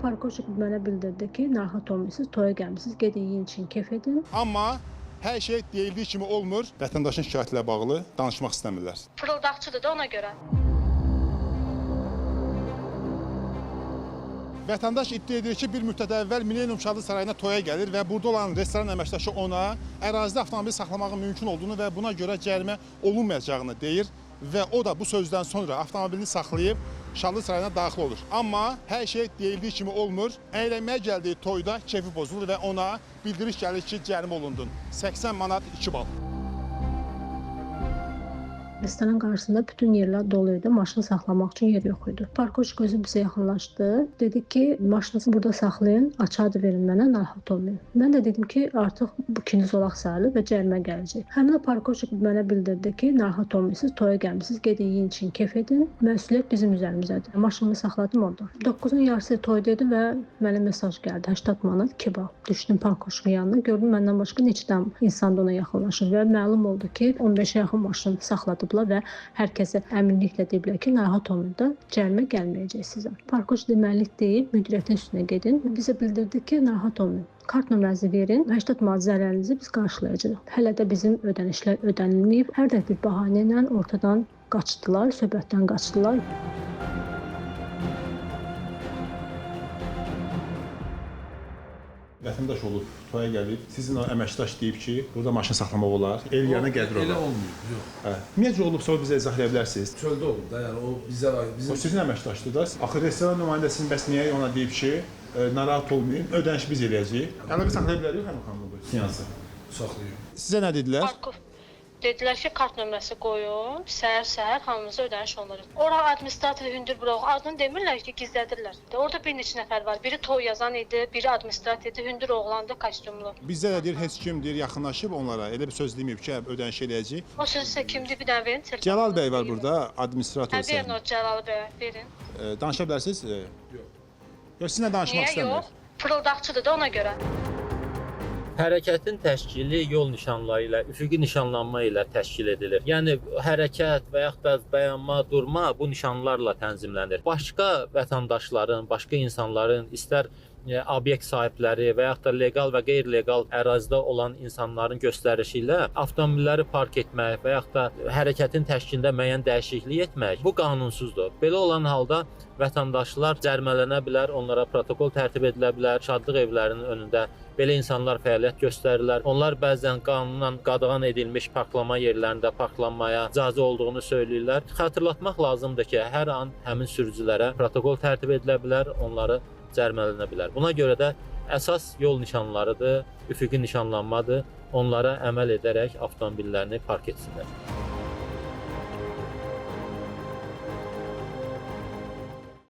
Parkoşuk mənə bildirdi ki, narahat olmayısınız, toya gəlmisiniz, gedin yiyin için, kef edin. Amma hər şey deyildiyi kimi olmur. Vətəndaşın şikayəti ilə bağlı danışmaq istəmirlər. Fırıldaqçıdır da ona görə. Vətəndaş iddia edir ki, bir müddət əvvəl Millennium Şadlıq Sarayına toya gəlir və burada olan restoran əməkdaşı ona ərazidə avtomobil saxlamağın mümkün olduğunu və buna görə cərimə olunmayacağını deyir və o da bu sözdən sonra avtomobilini saxlayıb Şadlıq Sarayına daxil olur. Amma hər şey deyildiyi kimi olmur. Əylənməyə gəldiyi toyda keyfi pozulur və ona bildiriş gəlir ki, cərimə olundun. 80 manat 2 bal. Restoran qarşısında bütün yerlər dolu idi. Maşını saxlamaq üçün yer yox idi. Parkoşuk özü bizə yaxınlaşdı. Dedi ki, maşınınızı burada saxlayın, açardı verin mənə, narahat olmayın. Mən də dedim ki, artıq bu ikinci zolaq sayılır və cərimə gələcək. Həmin o parkoşuk mənə bildirdi ki, narahat olmayısınız, toya gəlmisiniz, gedin yiyin için, kef edin. Məsuliyyət bizim üzərimizədir. Maşınımı saxladım orada. 9-un yarısı toy dedi və mənə mesaj gəldi. 80 manat 2 bal. Düşdüm parkoşukun yanına. Gördüm məndən başqa neçədən insan da ona yaxınlaşır və məlum oldu ki, 15-ə yaxın maşın saxladı və hər kəsə əminliklə deyiblər ki, narahat olmayın da cərimə gəlməyəcək sizə. Parkoş deməlilik deyib, müdiriyyətin üstünə gedin. Bizə bildirdi ki, narahat olmayın. Kart nömrənizi verin, 80 manat zərərinizi biz qarşılayacağıq. Hələ də bizim ödənişlər ödənilməyib. Hər də bir bəhanə ilə ortadan qaçdılar, söhbətdən qaçdılar. Vətəndaş olub, toya gəlib, sizin o əməkdaş deyib ki, burada maşın saxlamaq olar, el yanına gəlir olar. Elə olmuyor, yox. Necə olubsa o bizə izah edə bilərsiniz? Çöldə olub da, yəni o bizə O sizin əməkdaşdır da. Axı restoran nümayəndəsinin bəs niyə ona deyib ki, narahat olmayın, ödəniş biz eləyəcəyik. Əlaqə saxlaya bilərik həmin xanımla bu seansı? saxlayır. Sizə nə dedilər? Dedilər ki, kart nömrəsi qoyun, səhər hamımıza ödəniş olunur. Ora administrator hündür bıraq adını demirlər ki, gizlədirlər. Orada bir neçə nəfər var. Biri toy yazan idi, biri administrator idi, hündür oğlandı, kostyumlu. Bizdə də deyir, heç kim deyir, yaxınlaşıb onlara. Elə bir söz deməyib ki, ödəniş eləyəcəyik. O sözsə kimdir, bir dənə verin. Cəlal bəy var burada, administrator Hə, verin o Cəlal bəy, verin. Danışa bilərsiniz? Yox. Yox, sizinlə danışmaq Niyə istəmir. yox? Fırıldaqçıdır da ona görə. Hərəkətin təşkili yol nişanları ilə, üfüqi nişanlanma ilə təşkil edilir. Yəni hərəkət və yaxud da dayanma, durma bu nişanlarla tənzimlənir. Başqa vətəndaşların, başqa insanların istər obyekt sahibləri və yaxud da leqal və qeyri-leqal ərazidə olan insanların göstərişi ilə avtomobilləri park etmək və yaxud da hərəkətin təşkilində müəyyən dəyişiklik etmək bu qanunsuzdur. Belə olan halda vətəndaşlar cərimələnə bilər, onlara protokol tərtib edilə bilər, şadlıq evlərinin önündə belə insanlar fəaliyyət göstərirlər. Onlar bəzən qanunla qadağan edilmiş parklama yerlərində parklanmaya icazə olduğunu söyləyirlər. Xatırlatmaq lazımdır ki, hər an həmin sürücülərə protokol tərtib edilə bilər, onları cərimələnə bilər. Buna görə də əsas yol nişanlarıdır, üfüqi nişanlanmadır. Onlara əməl edərək avtomobillərini park etsinlər.